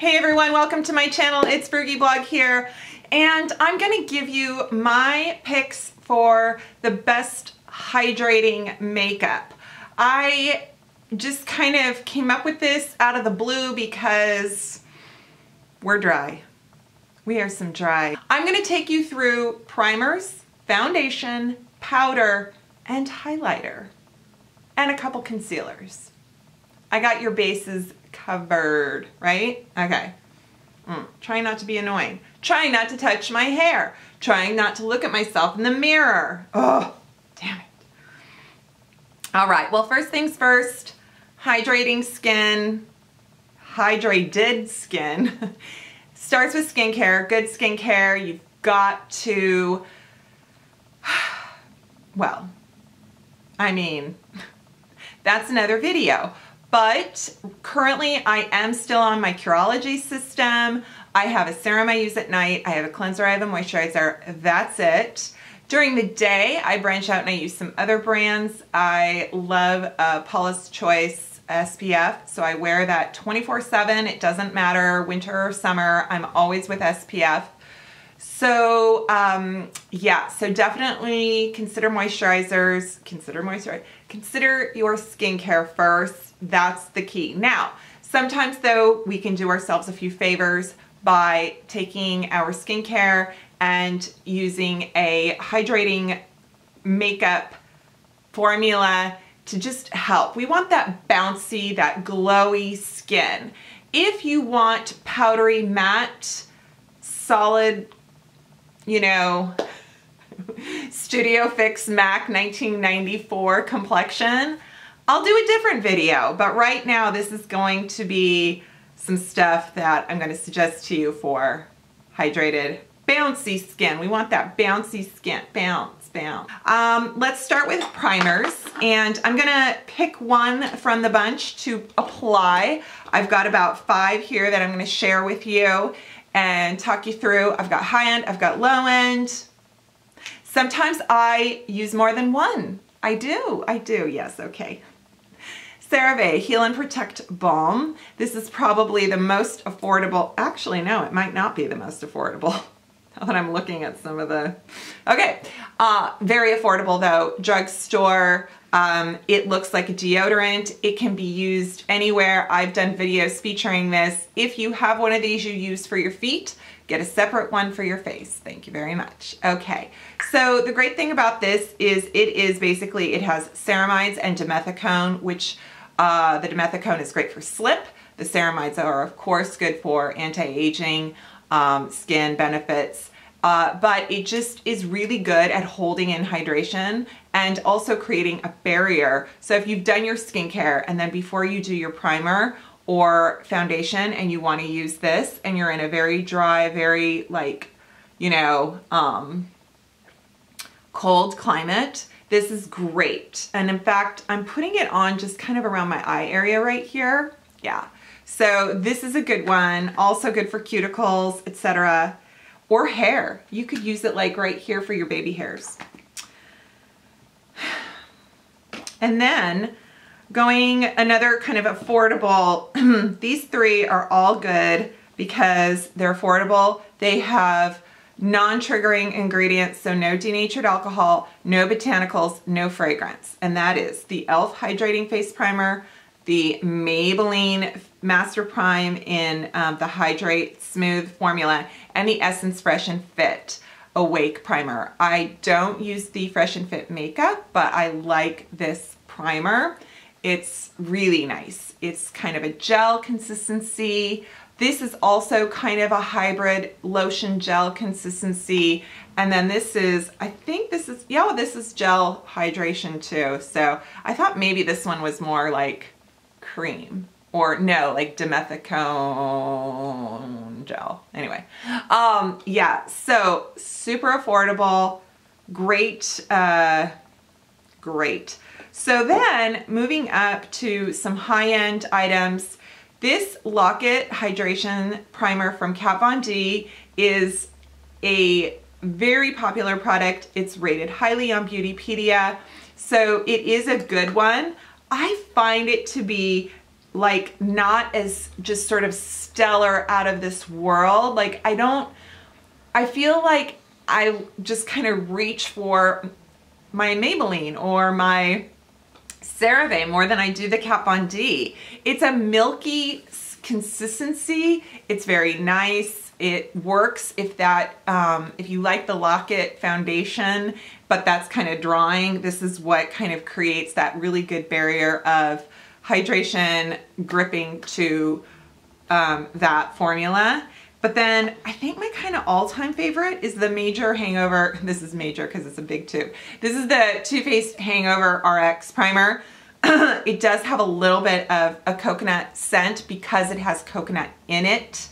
Hey everyone, welcome to my channel. It's Frugalista here, and I'm gonna give you my picks for the best hydrating makeup. I just kind of came up with this out of the blue because we're dry. We are some dry. I'm gonna take you through primers, foundation, powder, and highlighter, and a couple concealers. I got your bases covered, right? Okay. Trying not to be annoying. Trying not to touch my hair. Trying not to look at myself in the mirror. Oh, damn it. All right, well, first things first, hydrating skin, hydrated skin, starts with skincare. Good skincare, you've got to, well, I mean, that's another video. But currently I am still on my Curology system. I have a serum I use at night. I have a cleanser, I have a moisturizer. That's it. During the day, I branch out and I use some other brands. I love Paula's Choice SPF, so I wear that 24/7. It doesn't matter, winter or summer, I'm always with SPF. So yeah, so definitely consider moisturizers, consider your skincare first. That's the key. Now, sometimes though, we can do ourselves a few favors by taking our skincare and using a hydrating makeup formula to just help. We want that bouncy, that glowy skin. If you want powdery matte, solid, you know, Studio Fix MAC 1994 complexion, I'll do a different video, but right now this is going to be some stuff that I'm going to suggest to you for hydrated, bouncy skin. We want that bouncy skin, bounce. Let's start with primers, and I'm gonna pick one from the bunch to apply. I've got about 5 here that I'm gonna share with you and talk you through. I've got high end, I've got low end. Sometimes I use more than one. I do, yes, okay. CeraVe Heal and Protect Balm. This is probably the most affordable. Actually, no, it might not be the most affordable. Now that I'm looking at some of the, okay. Very affordable though, drugstore. It looks like a deodorant. It can be used anywhere. I've done videos featuring this. If you have one of these you use for your feet, get a separate one for your face. Thank you very much. Okay, so the great thing about this is it has ceramides and dimethicone, which the dimethicone is great for slip. The ceramides are of course good for anti-aging, skin benefits, but it just is really good at holding in hydration and also creating a barrier. So if you've done your skincare and then before you do your primer or foundation and you want to use this and you're in a very dry, very like, you know, cold climate, this is great. And in fact, I'm putting it on just kind of around my eye area right here. Yeah. So this is a good one. Also good for cuticles, etc. Or hair. You could use it like right here for your baby hairs. And then going another kind of affordable, these 3 are all good because they're affordable. They have non-triggering ingredients, so no denatured alcohol, no botanicals, no fragrance. And that is the e.l.f. Hydrating Face Primer, the Maybelline Master Prime in the Hydrate Smooth formula, and the Essence Fresh and Fit Awake Primer. I don't use the Fresh and Fit makeup, but I like this primer. It's really nice. It's kind of a gel consistency. This is also kind of a hybrid lotion gel consistency. And then this is, I think this is, yeah, this is gel hydration too. So I thought maybe this one was more like cream, or no, like dimethicone gel. Anyway, yeah, so super affordable, great, great. So then moving up to some high-end items, this Lock-It Hydration Primer from Kat Von D is a very popular product. It's rated highly on Beautypedia, so it is a good one. I find it to be like not as just sort of stellar out of this world. Like I feel like I just kind of reach for my Maybelline or my CeraVe more than I do the Kat Von D. It's a milky consistency. It's very nice. It works if that, if you like the Lock-It foundation, but that's kind of drawing. This is what kind of creates that really good barrier of hydration gripping to that formula. But then I think my kind of all-time favorite is the Major Hangover. This is major because it's a big tube. This is the Too Faced Hangover RX Primer. It does have a little bit of a coconut scent because it has coconut in it.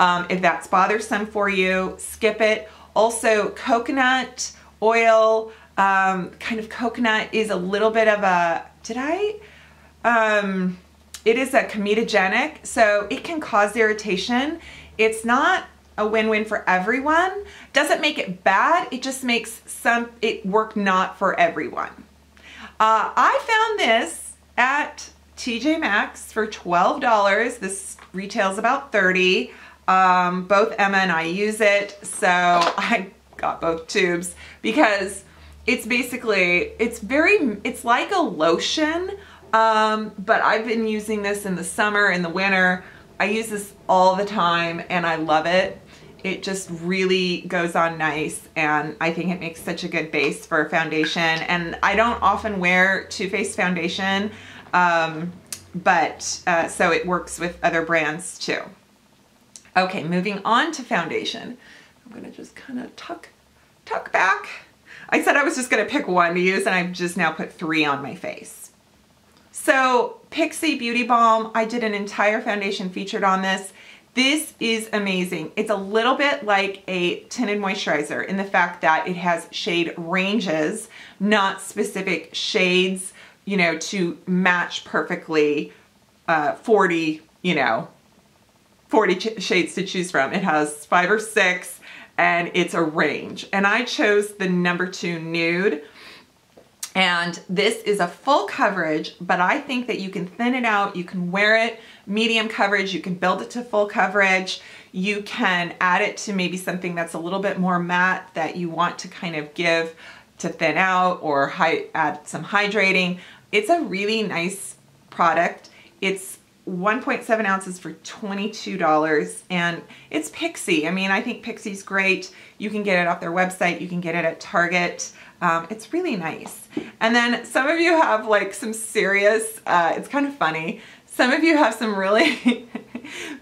If that's bothersome for you, skip it. Also, coconut oil, kind of coconut is a little bit of a, it is a comedogenic, so it can cause irritation. It's not a win-win for everyone. Doesn't make it bad, it just makes it work not for everyone. I found this at TJ Maxx for $12. This retails about $30. Both Emma and I use it, so I got both tubes because it's basically, it's like a lotion, but I've been using this in the summer, in the winter. I use this all the time and I love it. It just really goes on nice, and I think it makes such a good base for foundation. And I don't often wear Too Faced foundation, so it works with other brands too. Okay, moving on to foundation. I'm gonna just kind of tuck back. I said I was just gonna pick one to use, and I've just now put 3 on my face. So Pixi Beauty Balm, I did an entire foundation featured on this. This is amazing. It's a little bit like a tinted moisturizer in the fact that it has shade ranges, not specific shades, you know, to match perfectly 40 shades to choose from. It has 5 or 6 and it's a range. And I chose the number 2 nude. And this is a full coverage, but I think that you can thin it out. You can wear it medium coverage. You can build it to full coverage. You can add it to maybe something that's a little bit more matte that you want to kind of give to thin out, or add some hydrating. It's a really nice product. It's 1.7 ounces for $22, and it's Pixi. I mean, I think Pixi's great. You can get it off their website. You can get it at Target. It's really nice. And then some of you have like some serious, it's kind of funny. Some of you have some really,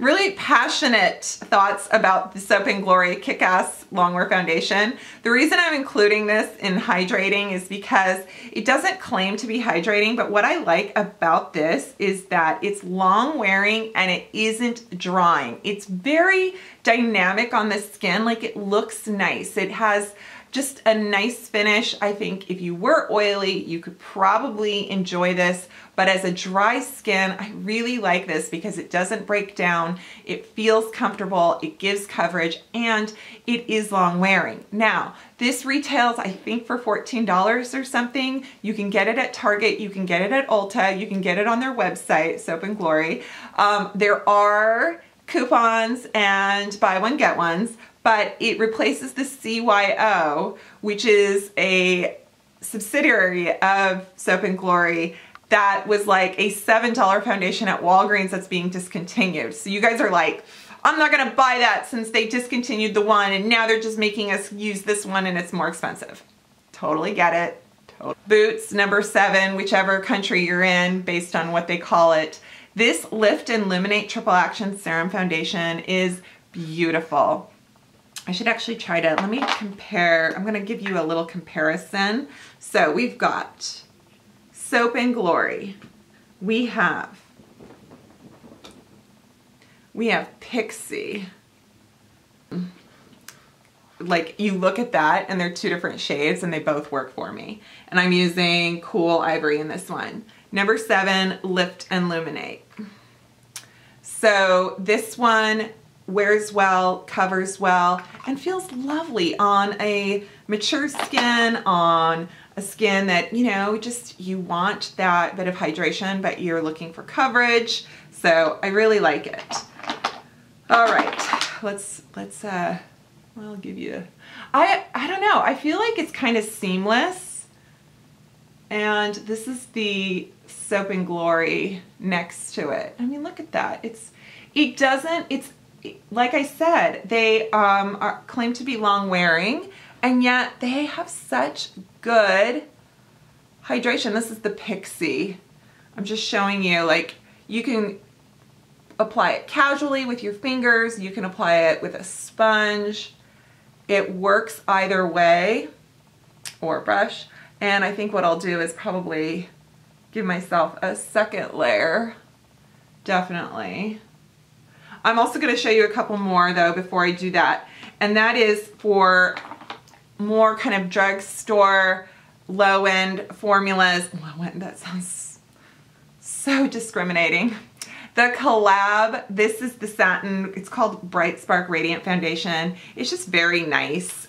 really passionate thoughts about the Soap & Glory Kick-Ass Longwear Foundation. The reason I'm including this in hydrating is because it doesn't claim to be hydrating, but what I like about this is that it's long wearing and it isn't drying. It's very dynamic on the skin, like it looks nice. It has just a nice finish. I think if you were oily, you could probably enjoy this, but as a dry skin, I really like this because it doesn't break down, it feels comfortable, it gives coverage, and it is long wearing. Now, this retails, I think, for $14 or something. You can get it at Target, you can get it at Ulta, you can get it on their website, Soap & Glory. There are coupons and buy one, get ones, but it replaces the CYO, which is a subsidiary of Soap & Glory that was like a $7 foundation at Walgreens that's being discontinued. So you guys are like, I'm not gonna buy that since they discontinued the one and now they're just making us use this one and it's more expensive. Totally get it. Boots, number 7, whichever country you're in, based on what they call it. This Lift and Illuminate Triple Action Serum Foundation is beautiful. I should actually try to, let me compare, I'm gonna give you a little comparison. So we've got Soap & Glory. We have Pixi. Like, you look at that and they're 2 different shades and they both work for me. And I'm using Cool Ivory in this one. Number 7, Lift and Illuminate. So this one wears well, covers well, and feels lovely on a mature skin, on a skin that, you know, just you want that bit of hydration, but you're looking for coverage. So I really like it. All right, let's well, I'll give you, I don't know, I feel like it's kind of seamless. And this is the Soap and Glory next to it. I mean, look at that. It's like I said, they claim to be long wearing, and yet they have such good hydration. This is the Pixie. I'm just showing you, like, you can apply it casually with your fingers. You can apply it with a sponge. It works either way, or a brush. And I think what I'll do is probably give myself a second layer. Definitely. I'm also going to show you a couple more though before I do that. And that is for more kind of drugstore low-end formulas. Low-end, that sounds so discriminating. The Collab, this is the satin, it's called Bright Spark Radiant Foundation. It's just very nice.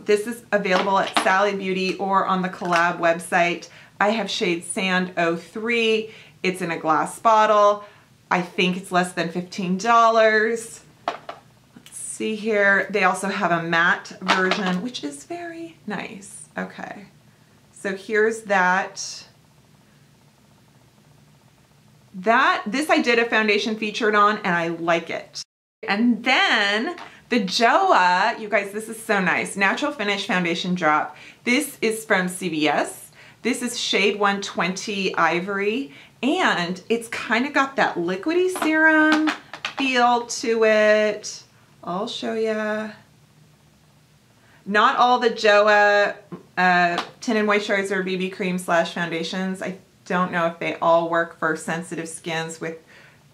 This is available at Sally Beauty or on the Collab website. I have shade Sand 03. It's in a glass bottle. I think it's less than $15. Let's see here. They also have a matte version, which is very nice. Okay, so here's that. This I did a foundation featured on, and I like it. And then the JOA, you guys, this is so nice. Natural Finish Foundation Drop. This is from CVS. This is shade 120 Ivory, and it's kind of got that liquidy serum feel to it. I'll show you. Not all the JOA tinted moisturizer BB cream / foundations. I don't know if they all work for sensitive skins with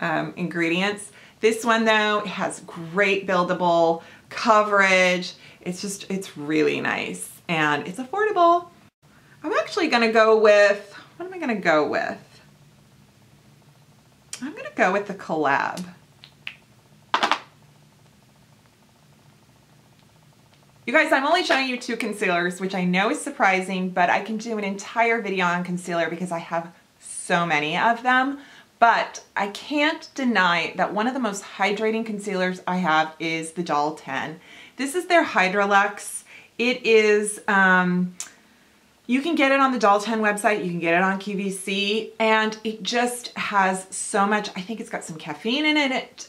ingredients. This one though, it has great buildable coverage. It's really nice and it's affordable. I'm actually gonna go with, what am I gonna go with? I'm gonna go with the Collab. You guys, I'm only showing you 2 concealers, which I know is surprising, but I can do an entire video on concealer because I have so many of them. But I can't deny that one of the most hydrating concealers I have is the Doll 10. This is their Hydrolux. It is, you can get it on the Doll 10 website, you can get it on QVC, and it just has so much, I think it's got some caffeine in it,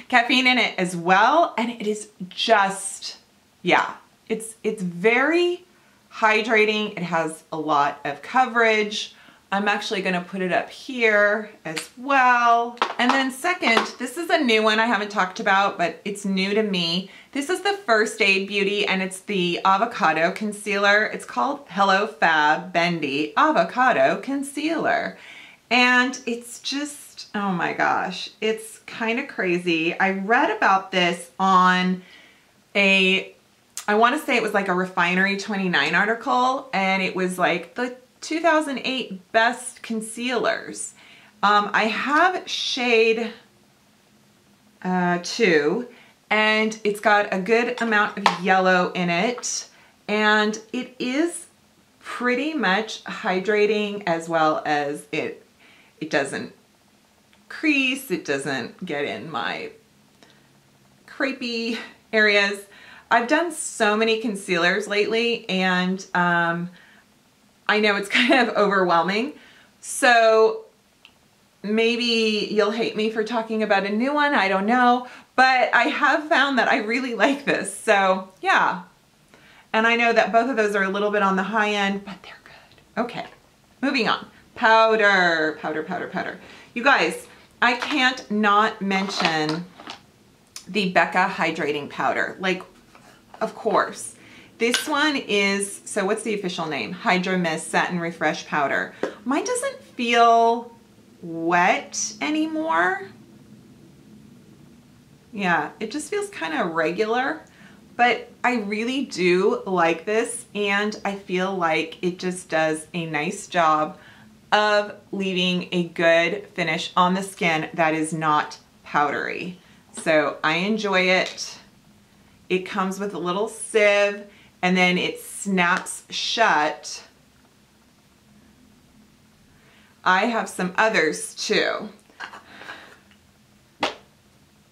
caffeine in it as well, and it is just, yeah, it's very hydrating. It has a lot of coverage. I'm actually gonna put it up here as well. And then second, this is a new one I haven't talked about, but it's new to me. This is the First Aid Beauty, and it's the Avocado Concealer. It's called Hello Fab Bendy Avocado Concealer. And it's just, oh my gosh, it's kind of crazy. I read about this on I want to say it was like a Refinery 29 article, and it was like the 2008 best concealers. I have shade 2, and it's got a good amount of yellow in it, and it is pretty much hydrating, as well as it doesn't crease, it doesn't get in my crepey areas. I've done so many concealers lately, and I know it's kind of overwhelming, so maybe you'll hate me for talking about a new one, I don't know, but I have found that I really like this, so yeah. And I know that both of those are a little bit on the high end, but they're good. Okay, moving on. Powder, powder, powder, powder. You guys, I can't not mention the Becca Hydrating Powder. Like, of course. This one is, so what's the official name? Hydra Mist Satin Refresh Powder. Mine doesn't feel wet anymore. Yeah, it just feels kind of regular, but I really do like this, and I feel like it just does a nice job of leaving a good finish on the skin that is not powdery. So I enjoy it. It comes with a little sieve, and then it snaps shut. I have some others too.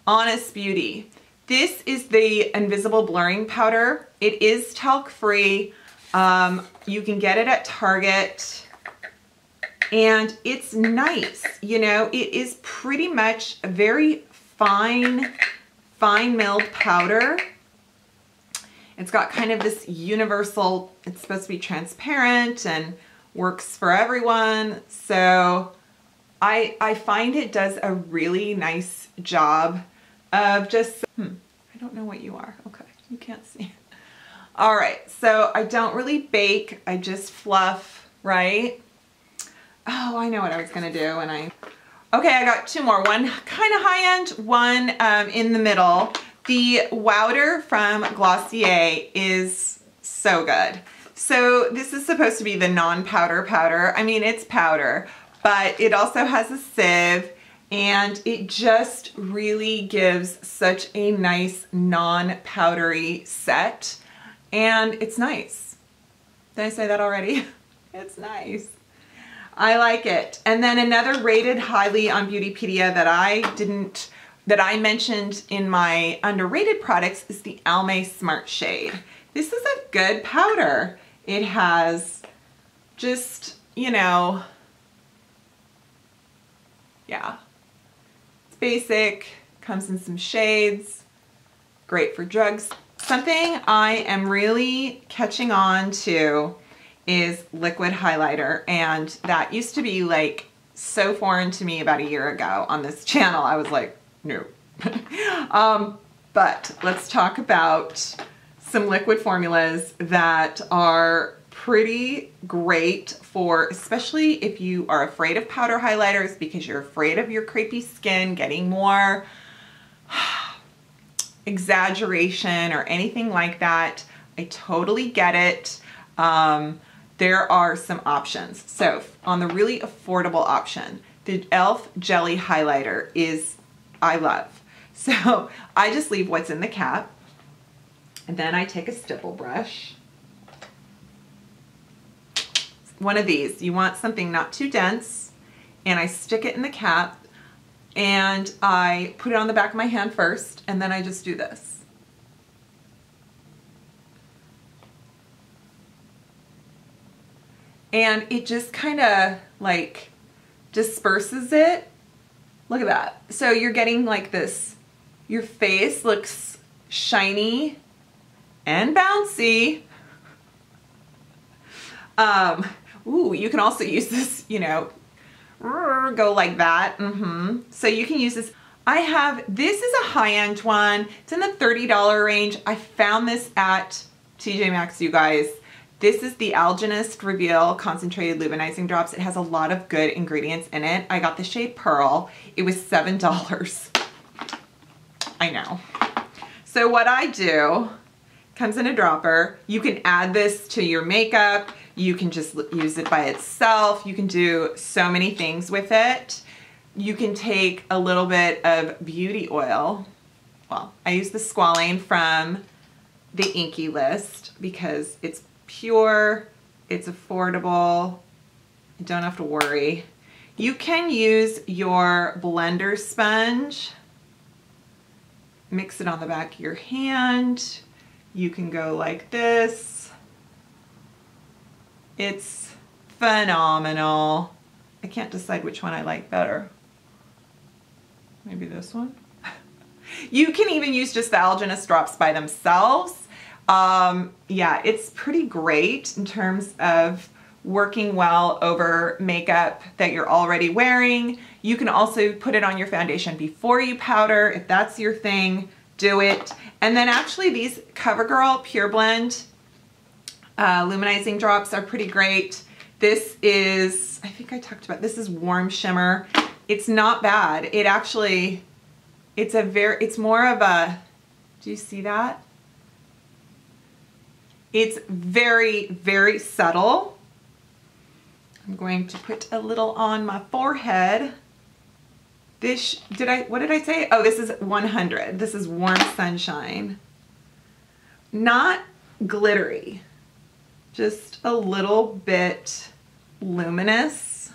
Honest Beauty. This is the Invisible Blurring Powder. It is talc free. You can get it at Target. And it's nice, you know, it is pretty much a very fine milled powder. It's got kind of this universal, it's supposed to be transparent and works for everyone. So I find it does a really nice job of just, I don't know what you are. Okay, you can't see. All right, so I don't really bake, I just fluff, right? Oh, I know what I was gonna do okay, I got two more. One kind of high end, one in the middle. The Wowder from Glossier is so good. So this is supposed to be the non-powder powder. I mean, it's powder, but it also has a sieve and it just really gives such a nice non-powdery set and it's nice. Did I say that already? It's nice. I like it. And then another rated highly on Beautypedia that I mentioned in my underrated products is the Almay Smart Shade. This is a good powder. It has just, you know, yeah, it's basic, comes in some shades, great for drugs. Something I am really catching on to is liquid highlighter, and that used to be like so foreign to me about a year ago on this channel. I was like, no. But let's talk about some liquid formulas that are pretty great for, especially if you are afraid of powder highlighters because you're afraid of your crepey skin getting more exaggeration or anything like that. I totally get it. There are some options. So on the really affordable option, the e.l.f. Jelly Highlighter I love. So I just leave what's in the cap and then I take a stipple brush. One of these, you want something not too dense, and I stick it in the cap and I put it on the back of my hand first and then I just do this. And it just kind of like disperses it. Look at that. So you're getting like this, your face looks shiny and bouncy. Ooh, you can also use this, you know, go like that. So you can use this. This is a high-end one. It's in the $30 range. I found this at TJ Maxx, you guys. This is the Algenist Reveal Concentrated Luminizing Drops. It has a lot of good ingredients in it. I got the shade Pearl. It was $7. I know. So what I do, comes in a dropper. You can add this to your makeup. You can just use it by itself. You can do so many things with it. You can take a little bit of beauty oil. Well, I use the squalane from the Inky List because it's pure, it's affordable, you don't have to worry. You can use your blender sponge, mix it on the back of your hand. You can go like this. It's phenomenal. I can't decide which one I like better. Maybe this one? You can even use just the Algenist drops by themselves. Yeah, it's pretty great in terms of working well over makeup that you're already wearing. You can also put it on your foundation before you powder. If that's your thing, do it. And then actually these CoverGirl Pure Blend luminizing drops are pretty great. This is, I think I talked about, this is Warm Shimmer. It's not bad. It actually, it's more of a, do you see that? It's very, very subtle. I'm going to put a little on my forehead. This, what did I say? Oh, this is 100. This is Warm Sunshine. Not glittery, just a little bit luminous.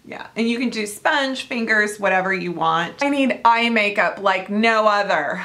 Yeah, and you can do sponge, fingers, whatever you want. I need eye makeup like no other.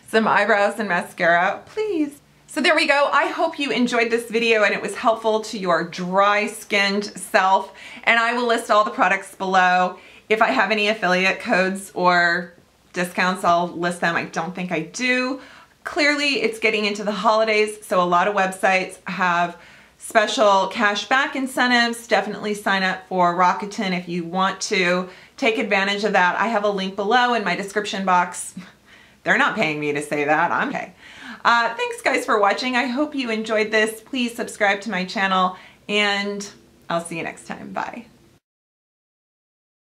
Some eyebrows and mascara, please. So there we go. I hope you enjoyed this video and it was helpful to your dry skinned self. And I will list all the products below. If I have any affiliate codes or discounts, I'll list them. I don't think I do. Clearly, it's getting into the holidays, so a lot of websites have special cash back incentives. Definitely sign up for Rakuten if you want to take advantage of that. I have a link below in my description box. They're not paying me to say that. I'm okay. Thanks guys for watching. I hope you enjoyed this. Please subscribe to my channel and I'll see you next time. Bye.